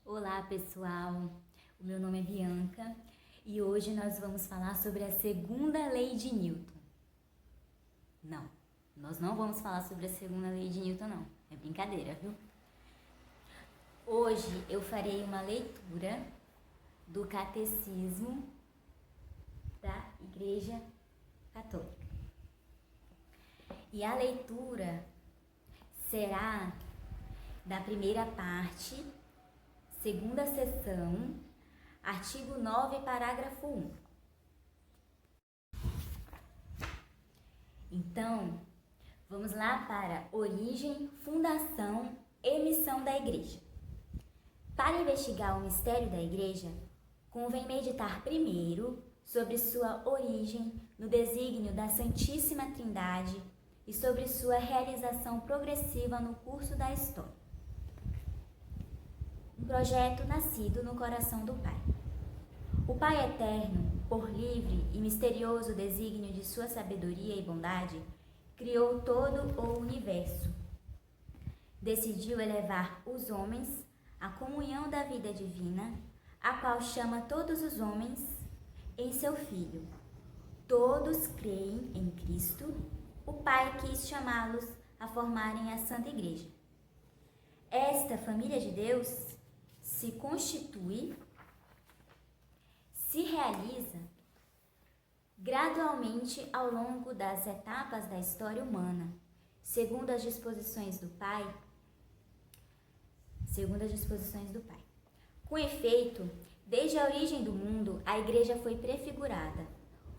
Olá pessoal, o meu nome é Bianca e hoje nós vamos falar sobre a segunda lei de Newton. Não, nós não vamos falar sobre a segunda lei de Newton não, é brincadeira, viu? Hoje eu farei uma leitura do Catecismo da Igreja Católica. E a leitura será da primeira parte, segunda seção, artigo 9, parágrafo 1. Então, vamos lá para origem, fundação e missão da Igreja. Para investigar o mistério da Igreja, convém meditar primeiro sobre sua origem no desígnio da Santíssima Trindade e sobre sua realização progressiva no curso da história. Um projeto nascido no coração do Pai. O Pai Eterno, por livre e misterioso desígnio de sua sabedoria e bondade, criou todo o universo. Decidiu elevar os homens à comunhão da vida divina, a qual chama todos os homens em seu Filho. Todos creem em Cristo. O Pai quis chamá-los a formarem a Santa Igreja. Esta família de Deus se constitui, se realiza gradualmente ao longo das etapas da história humana, segundo as disposições do Pai. Com efeito, desde a origem do mundo, a Igreja foi prefigurada,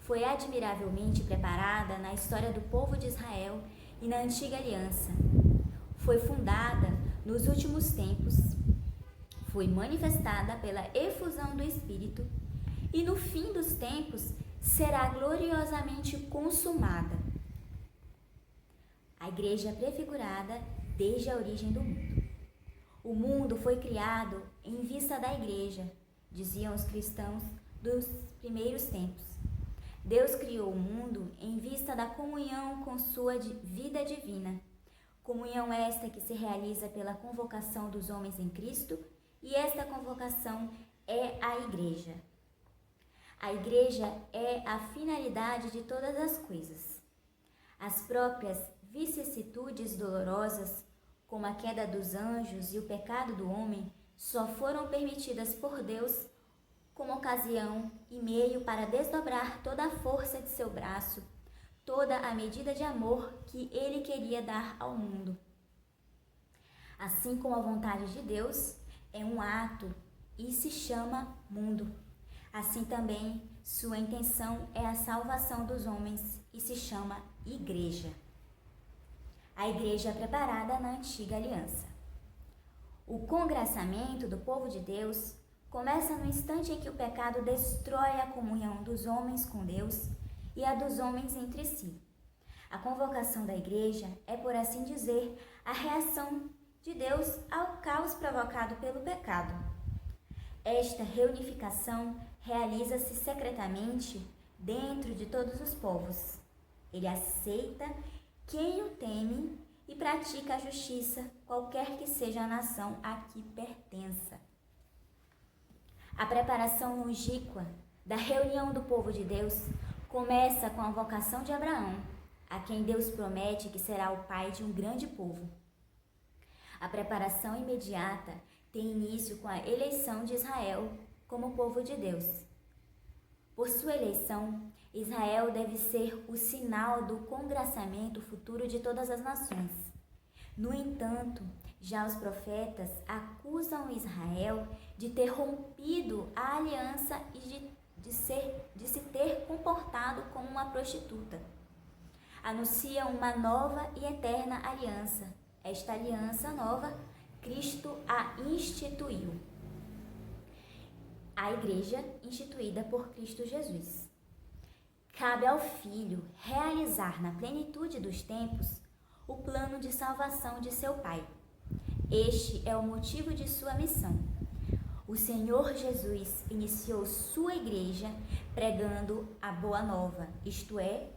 foi admiravelmente preparada na história do povo de Israel e na antiga aliança. Foi fundada nos últimos tempos, foi manifestada pela efusão do Espírito e no fim dos tempos será gloriosamente consumada. A Igreja prefigurada desde a origem do mundo. O mundo foi criado em vista da Igreja, diziam os cristãos dos primeiros tempos. Deus criou o mundo em vista da comunhão com sua vida divina. Comunhão esta que se realiza pela convocação dos homens em Cristo, e esta convocação é a Igreja. A Igreja é a finalidade de todas as coisas. As próprias vicissitudes dolorosas, como a queda dos anjos e o pecado do homem, só foram permitidas por Deus como ocasião e meio para desdobrar toda a força de seu braço, toda a medida de amor que Ele queria dar ao mundo. Assim como a vontade de Deus é um ato e se chama mundo, assim também sua intenção é a salvação dos homens e se chama Igreja. A Igreja preparada na antiga aliança. O congraçamento do povo de Deus começa no instante em que o pecado destrói a comunhão dos homens com Deus e a dos homens entre si. A convocação da Igreja é, por assim dizer, a reação de Deus ao caos provocado pelo pecado. Esta reunificação realiza-se secretamente dentro de todos os povos. Ele aceita quem o teme e pratica a justiça, qualquer que seja a nação a que pertença. A preparação longínqua da reunião do povo de Deus começa com a vocação de Abraão, a quem Deus promete que será o pai de um grande povo. A preparação imediata tem início com a eleição de Israel como povo de Deus. Por sua eleição, Israel deve ser o sinal do congraçamento futuro de todas as nações. No entanto, já os profetas acusam Israel de ter rompido a aliança e de se ter comportado como uma prostituta. Anunciam uma nova e eterna aliança. Esta aliança nova, Cristo a instituiu. A Igreja instituída por Cristo Jesus. Cabe ao Filho realizar na plenitude dos tempos o plano de salvação de seu Pai. Este é o motivo de sua missão. O Senhor Jesus iniciou sua Igreja pregando a Boa Nova, isto é,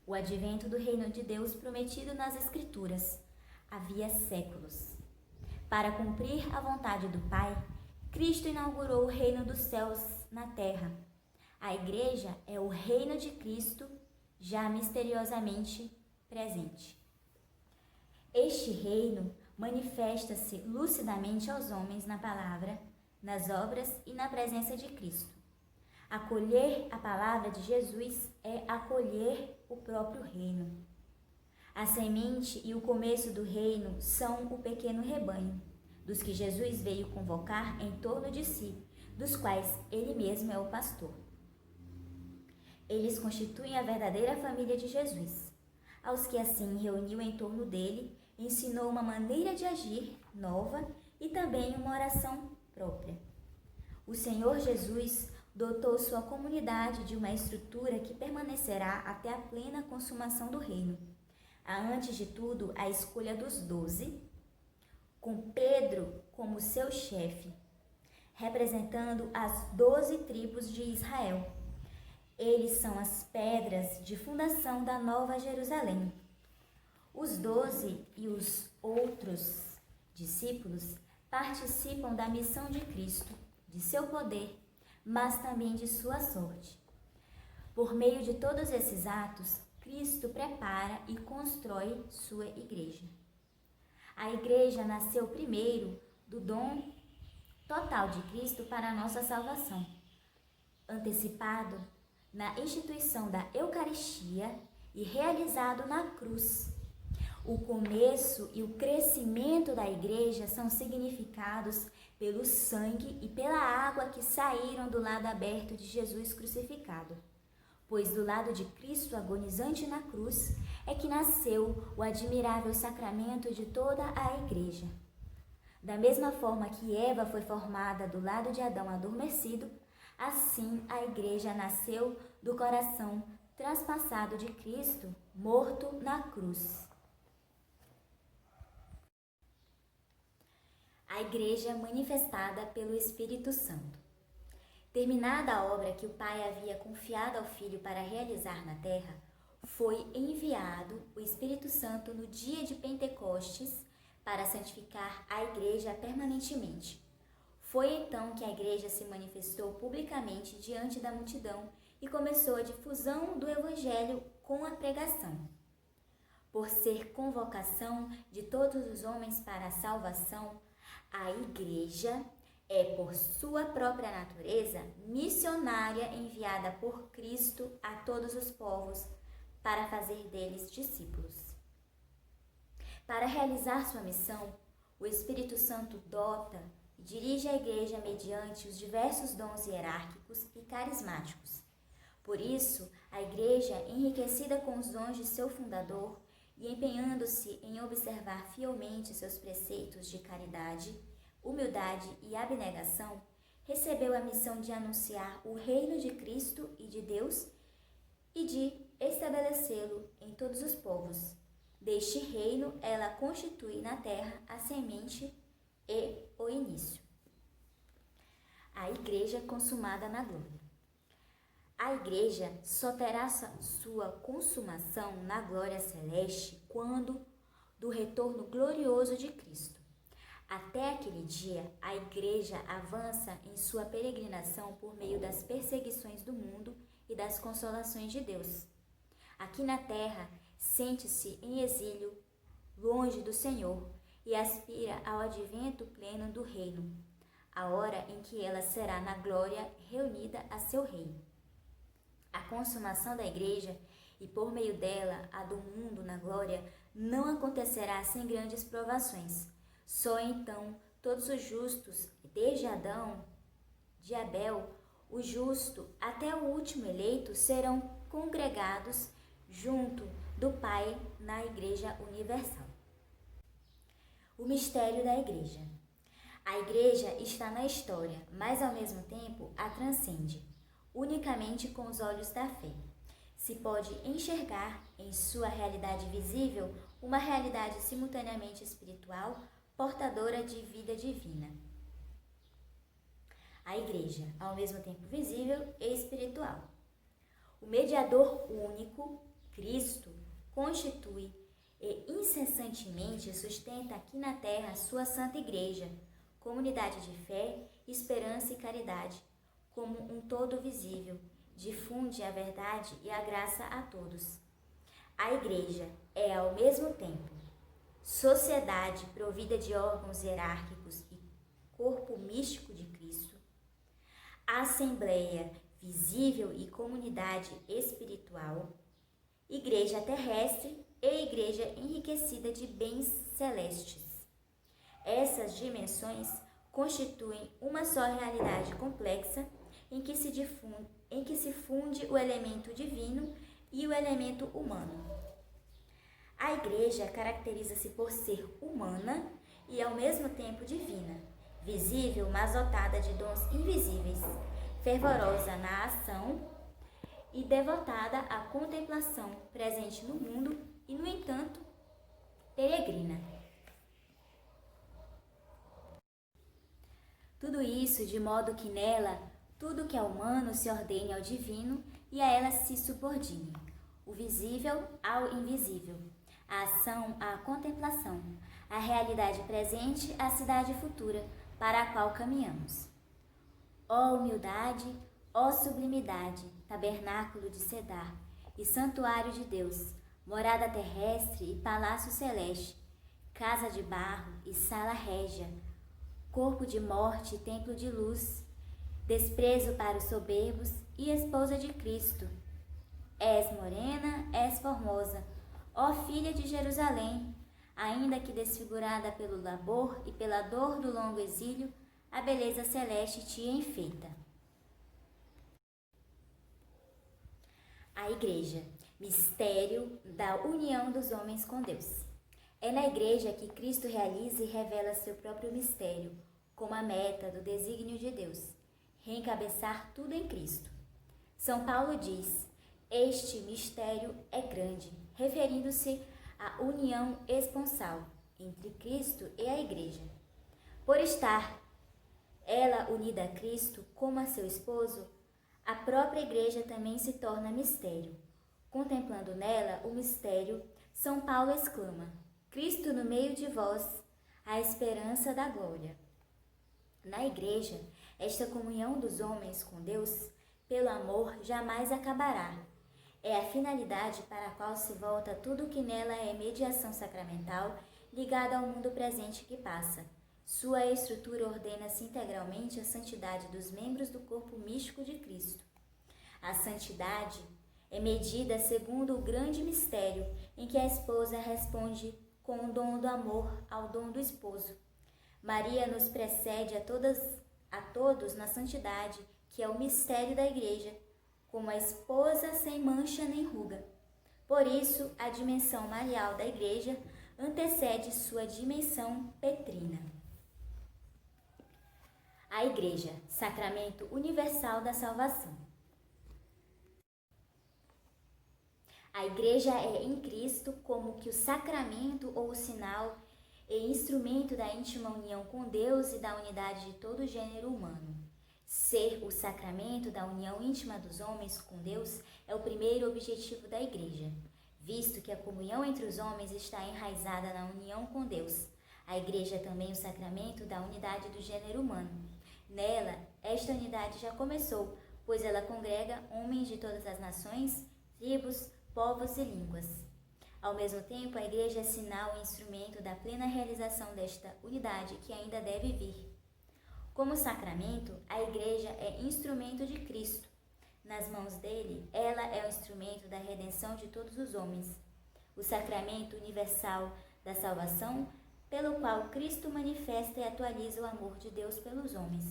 o advento do reino de Deus prometido nas Escrituras havia séculos. Para cumprir a vontade do Pai, Cristo inaugurou o reino dos céus na terra. A igreja é o reino de Cristo, já misteriosamente presente. Este reino manifesta-se lucidamente aos homens na palavra, nas obras e na presença de Cristo. Acolher a palavra de Jesus é acolher o próprio reino. A semente e o começo do reino são o pequeno rebanho, dos que Jesus veio convocar em torno de si, dos quais ele mesmo é o pastor. Eles constituem a verdadeira família de Jesus. Aos que assim reuniu em torno dele, ensinou uma maneira de agir nova e também uma oração própria. O Senhor Jesus dotou sua comunidade de uma estrutura que permanecerá até a plena consumação do reino. Há, antes de tudo, a escolha dos 12, com Pedro como seu chefe, representando as 12 tribos de Israel. Eles são as pedras de fundação da Nova Jerusalém. Os 12 e os outros discípulos participam da missão de Cristo, de seu poder, mas também de sua sorte. Por meio de todos esses atos, Cristo prepara e constrói sua igreja. A igreja nasceu primeiro do dom total de Cristo para a nossa salvação, antecipado na instituição da Eucaristia e realizado na cruz. O começo e o crescimento da igreja são significados pelo sangue e pela água que saíram do lado aberto de Jesus crucificado. Pois do lado de Cristo agonizante na cruz é que nasceu o admirável sacramento de toda a igreja. Da mesma forma que Eva foi formada do lado de Adão adormecido, assim a igreja nasceu do coração transpassado de Cristo, morto na cruz. A igreja manifestada pelo Espírito Santo. Terminada a obra que o Pai havia confiado ao Filho para realizar na terra, foi enviado o Espírito Santo no dia de Pentecostes para santificar a igreja permanentemente. Foi então que a igreja se manifestou publicamente diante da multidão e começou a difusão do Evangelho com a pregação. Por ser convocação de todos os homens para a salvação, a igreja é, por sua própria natureza, missionária enviada por Cristo a todos os povos para fazer deles discípulos. Para realizar sua missão, o Espírito Santo dota e dirige a igreja mediante os diversos dons hierárquicos e carismáticos. Por isso, a igreja, enriquecida com os dons de seu fundador e empenhando-se em observar fielmente seus preceitos de caridade, humildade e abnegação, recebeu a missão de anunciar o reino de Cristo e de Deus e de estabelecê-lo em todos os povos. Deste reino, ela constitui na terra a semente e o início. A igreja consumada na glória. A igreja só terá sua consumação na glória celeste quando do retorno glorioso de Cristo. Até aquele dia, a igreja avança em sua peregrinação por meio das perseguições do mundo e das consolações de Deus. Aqui na terra, sente-se em exílio, longe do Senhor, e aspira ao advento pleno do reino, a hora em que ela será na glória reunida a seu reino. A consumação da igreja, e por meio dela a do mundo na glória, não acontecerá sem grandes provações. Só então todos os justos, desde Adão, de Abel, o justo até o último eleito, serão congregados junto do Pai na Igreja Universal. O mistério da Igreja. A Igreja está na história, mas ao mesmo tempo a transcende. Unicamente com os olhos da fé. Se pode enxergar em sua realidade visível uma realidade simultaneamente espiritual, portadora de vida divina. A igreja, ao mesmo tempo visível e espiritual. O mediador único, Cristo, constitui e incessantemente sustenta aqui na terra sua santa igreja, comunidade de fé, esperança e caridade, como um todo visível, difunde a verdade e a graça a todos. A Igreja é, ao mesmo tempo, sociedade provida de órgãos hierárquicos e corpo místico de Cristo, assembleia visível e comunidade espiritual, igreja terrestre e igreja enriquecida de bens celestes. Essas dimensões constituem uma só realidade complexa em que se funde o elemento divino e o elemento humano. A Igreja caracteriza-se por ser humana e ao mesmo tempo divina, visível, mas dotada de dons invisíveis, fervorosa na ação e devotada à contemplação, presente no mundo e, no entanto, peregrina. Tudo isso de modo que nela tudo que é humano se ordene ao divino e a ela se subordine, o visível ao invisível, a ação à contemplação, a realidade presente à cidade futura para a qual caminhamos. Ó humildade, ó sublimidade, tabernáculo de Cedar e santuário de Deus, morada terrestre e palácio celeste, casa de barro e sala régia, corpo de morte e templo de luz, desprezo para os soberbos e esposa de Cristo. És morena, és formosa, ó filha de Jerusalém, ainda que desfigurada pelo labor e pela dor do longo exílio, a beleza celeste te enfeita. A Igreja, mistério da união dos homens com Deus. É na Igreja que Cristo realiza e revela seu próprio mistério, como a meta do desígnio de Deus, reencabeçar tudo em Cristo. São Paulo diz: este mistério é grande, referindo-se à união esponsal entre Cristo e a Igreja. Por estar ela unida a Cristo como a seu esposo, a própria Igreja também se torna mistério. Contemplando nela o mistério, São Paulo exclama: Cristo no meio de vós, a esperança da glória. Na Igreja, esta comunhão dos homens com Deus, pelo amor, jamais acabará. É a finalidade para a qual se volta tudo que nela é mediação sacramental ligada ao mundo presente que passa. Sua estrutura ordena-se integralmente à santidade dos membros do corpo místico de Cristo. A santidade é medida segundo o grande mistério em que a esposa responde com o dom do amor ao dom do esposo. Maria nos precede a todos na santidade, que é o mistério da Igreja, como a esposa sem mancha nem ruga. Por isso, a dimensão marial da Igreja antecede sua dimensão petrina. A Igreja, sacramento universal da salvação. A Igreja é em Cristo como que o sacramento ou o sinal e instrumento da íntima união com Deus e da unidade de todo o gênero humano. Ser o sacramento da união íntima dos homens com Deus é o primeiro objetivo da Igreja, visto que a comunhão entre os homens está enraizada na união com Deus. A Igreja é também o sacramento da unidade do gênero humano. Nela, esta unidade já começou, pois ela congrega homens de todas as nações, tribos, povos e línguas. Ao mesmo tempo, a Igreja é sinal e instrumento da plena realização desta unidade que ainda deve vir. Como sacramento, a Igreja é instrumento de Cristo. Nas mãos dele, ela é o instrumento da redenção de todos os homens. O sacramento universal da salvação, pelo qual Cristo manifesta e atualiza o amor de Deus pelos homens.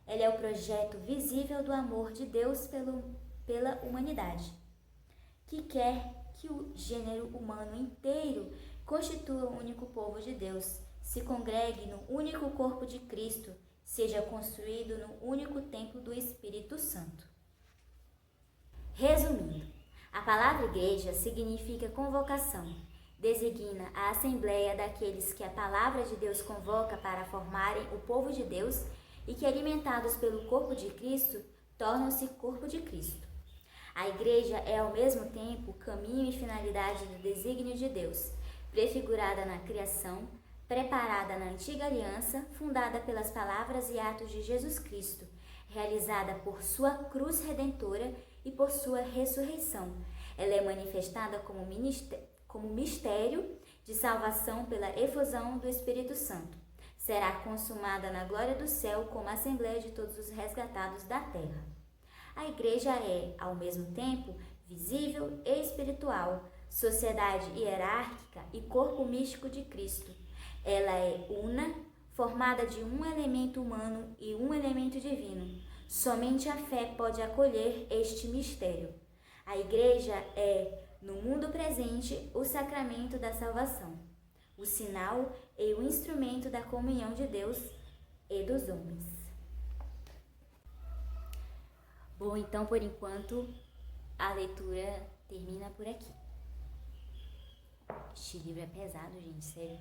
Ela é o projeto visível do amor de Deus pela humanidade, que quer que o gênero humano inteiro constitua o único povo de Deus, se congregue no único corpo de Cristo, seja construído no único templo do Espírito Santo. Resumindo, a palavra igreja significa convocação, designa a assembleia daqueles que a palavra de Deus convoca para formarem o povo de Deus e que, alimentados pelo corpo de Cristo, tornam-se corpo de Cristo. A Igreja é, ao mesmo tempo, caminho e finalidade do desígnio de Deus, prefigurada na criação, preparada na antiga aliança, fundada pelas palavras e atos de Jesus Cristo, realizada por sua cruz redentora e por sua ressurreição. Ela é manifestada como mistério de salvação pela efusão do Espírito Santo. Será consumada na glória do céu como a assembleia de todos os resgatados da terra. A igreja é, ao mesmo tempo, visível e espiritual, sociedade hierárquica e corpo místico de Cristo. Ela é una, formada de um elemento humano e um elemento divino. Somente a fé pode acolher este mistério. A igreja é, no mundo presente, o sacramento da salvação, o sinal e o instrumento da comunhão de Deus e dos homens. Bom, então, por enquanto, a leitura termina por aqui. Este livro é pesado, gente, sério.